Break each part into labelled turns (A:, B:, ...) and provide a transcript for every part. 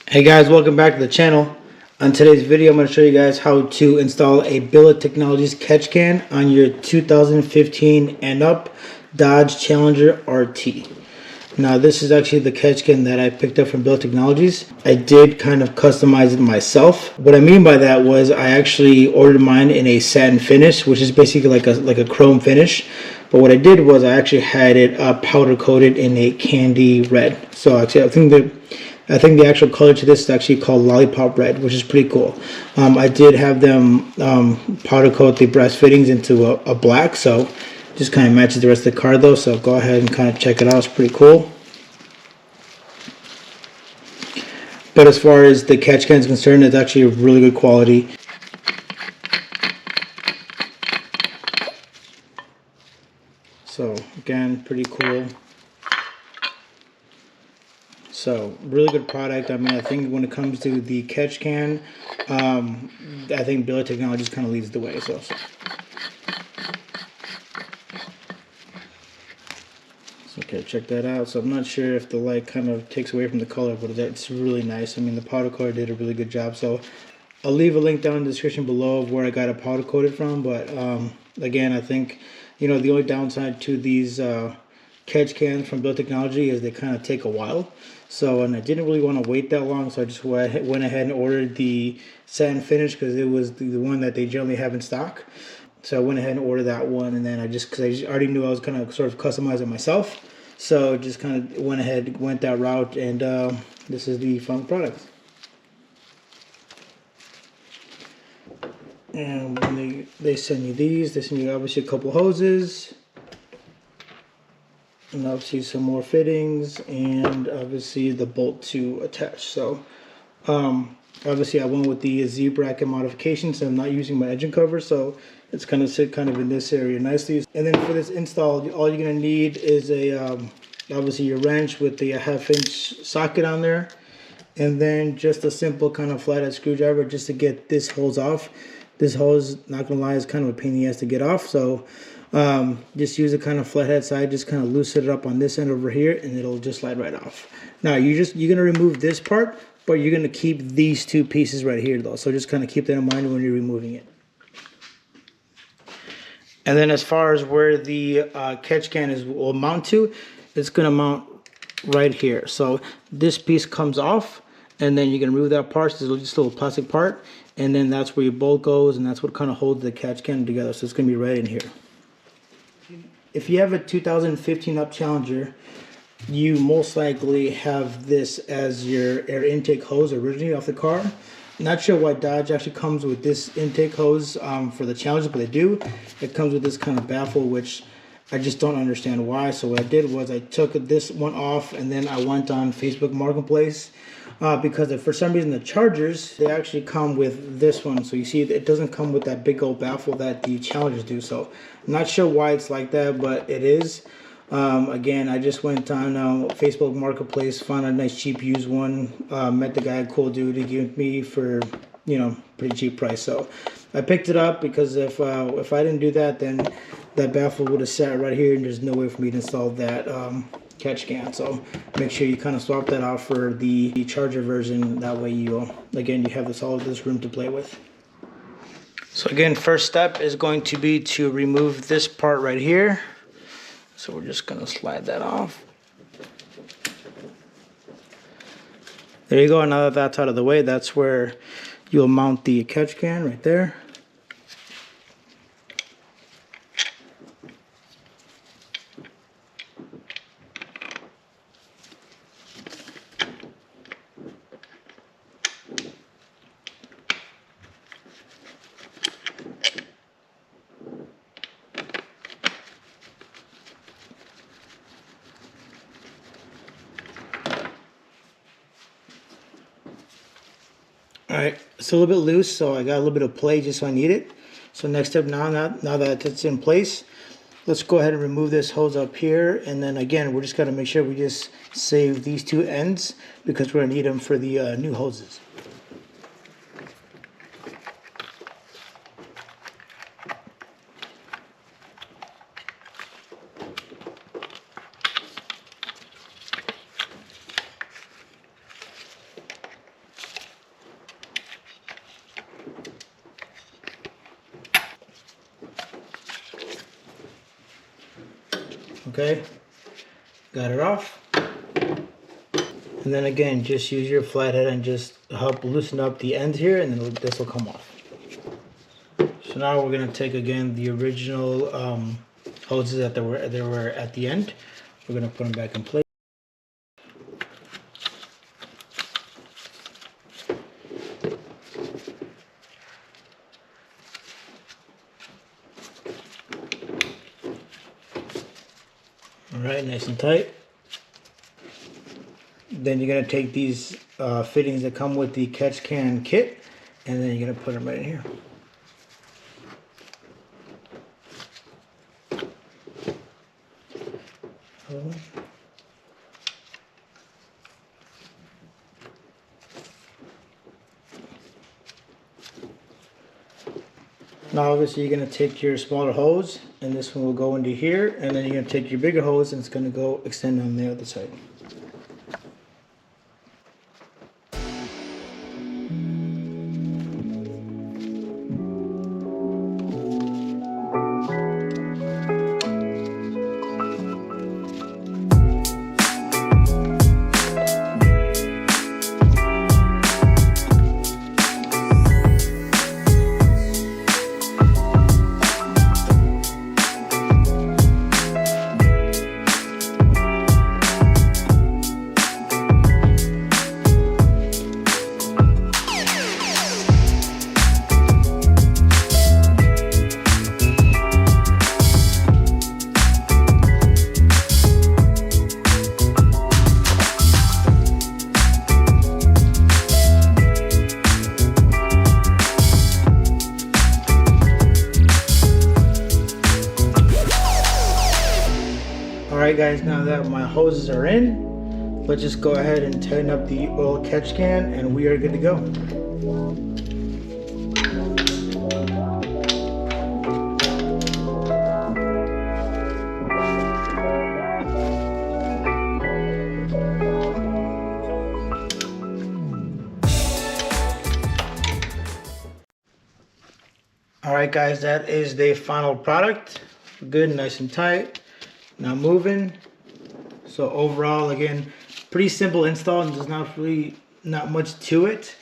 A: Hey guys, welcome back to the channel. On today's video, I'm going to show you guys how to install a Billet Technologies catch can on your 2015 and up Dodge Challenger RT. Now this is actually the catch can that I picked up from Billet Technologies. I did kind of customize it myself. What I mean by that was I actually ordered mine in a satin finish, which is basically like a chrome finish. But what I did was I actually had it powder coated in a candy red. So actually I think the actual color to this is actually called Lollipop Red, which is pretty cool. I did have them powder coat the brass fittings into a black, so just kind of matches the rest of the car though. So go ahead and kind of check it out. It's pretty cool. But as far as the catch can is concerned, it's actually a really good quality. So again, pretty cool. So really good product. I mean, I think when it comes to the catch can, I think Billet Technologies kind of leads the way. So okay, check that out. So I'm not sure if the light kind of takes away from the color, but it's really nice. I mean, the powder coater did a really good job. So I'll leave a link down in the description below of where I got it powder coated from. But again, I think, you know, the only downside to these catch cans from Billet Technology is they kind of take a while. So, and I didn't really want to wait that long, so I just went ahead and ordered the satin finish because it was the one that they generally have in stock. So I went ahead and ordered that one, and then because I already knew I was going to sort of customize it myself, so just kind of went that route, and this is the final product. And when they send you these, they send you obviously a couple hoses, and obviously some more fittings, and obviously the bolt to attach. So obviously I went with the Z bracket modification, so I'm not using my engine cover, so it's going to sit kind of in this area nicely. And then for this install, all you're going to need is a obviously your wrench with the 1/2 inch socket on there, and then just a simple kind of flathead screwdriver just to get this hose off. This hose, not gonna lie, is kind of a pain in the ass to get off, so just use a kind of flathead side, just kind of loosen it up on this end over here, and it'll just slide right off. Now you're gonna remove this part, but you're gonna keep these two pieces right here though, so just kind of keep that in mind when you're removing it. And then as far as where the catch can will mount to, it's gonna mount right here. So this piece comes off, and then you can remove that part. So it's just a little plastic part, and then that's where your bolt goes, and that's what kind of holds the catch can together. So it's gonna be right in here. If you have a 2015 up Challenger, you most likely have this as your air intake hose originally off the car. Not sure why Dodge actually comes with this intake hose for the Challenger, but they do. It comes with this kind of baffle, which I just don't understand why. So what I did was I took this one off, and then I went on Facebook Marketplace because for some reason the Chargers, they actually come with this one. So you see it doesn't come with that big old baffle that the Challengers do. So I'm not sure why it's like that, but it is. Again, I just went on Facebook Marketplace, found a nice cheap used one, met the guy, cool dude, he gave me for, you know, pretty cheap price. So I picked it up because if I didn't do that, then that baffle would have sat right here, and there's no way for me to install that catch can. So make sure you kind of swap that out for the Charger version. That way you, again, you have all of this room to play with. So again, first step is going to be to remove this part right here. So we're just going to slide that off. There you go. Now that that's out of the way, that's where you'll mount the catch can right there. Alright, it's a little bit loose, so I got a little bit of play just so I need it. So next step now that it's in place, let's go ahead and remove this hose up here, and then again, we're just going to make sure we just save these two ends because we're going to need them for the new hoses. Okay, got it off. And then again, just use your flathead and just help loosen up the end here, and then this will come off. So now we're gonna take again the original hoses that they were at the end. We're gonna put them back in place. All right, nice and tight. Then you're gonna take these fittings that come with the catch can kit, and then you're gonna put them right in here. Now obviously you're going to take your smaller hose, and this one will go into here, and then you're going to take your bigger hose and it's going to go extend on the other side. Alright guys, now that my hoses are in, let's just go ahead and tighten up the oil catch can and we are good to go. Alright guys, that is the final product. Good, nice and tight. Now moving. So overall, again, pretty simple install, and there's not much to it.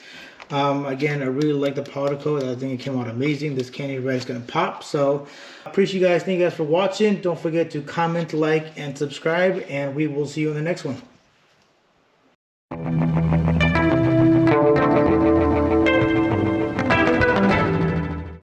A: Again, I really like the powder coat. I think it came out amazing. This candy red is gonna pop. So appreciate you guys. Thank you guys for watching. Don't forget to comment, like, and subscribe, and we will see you in the next one.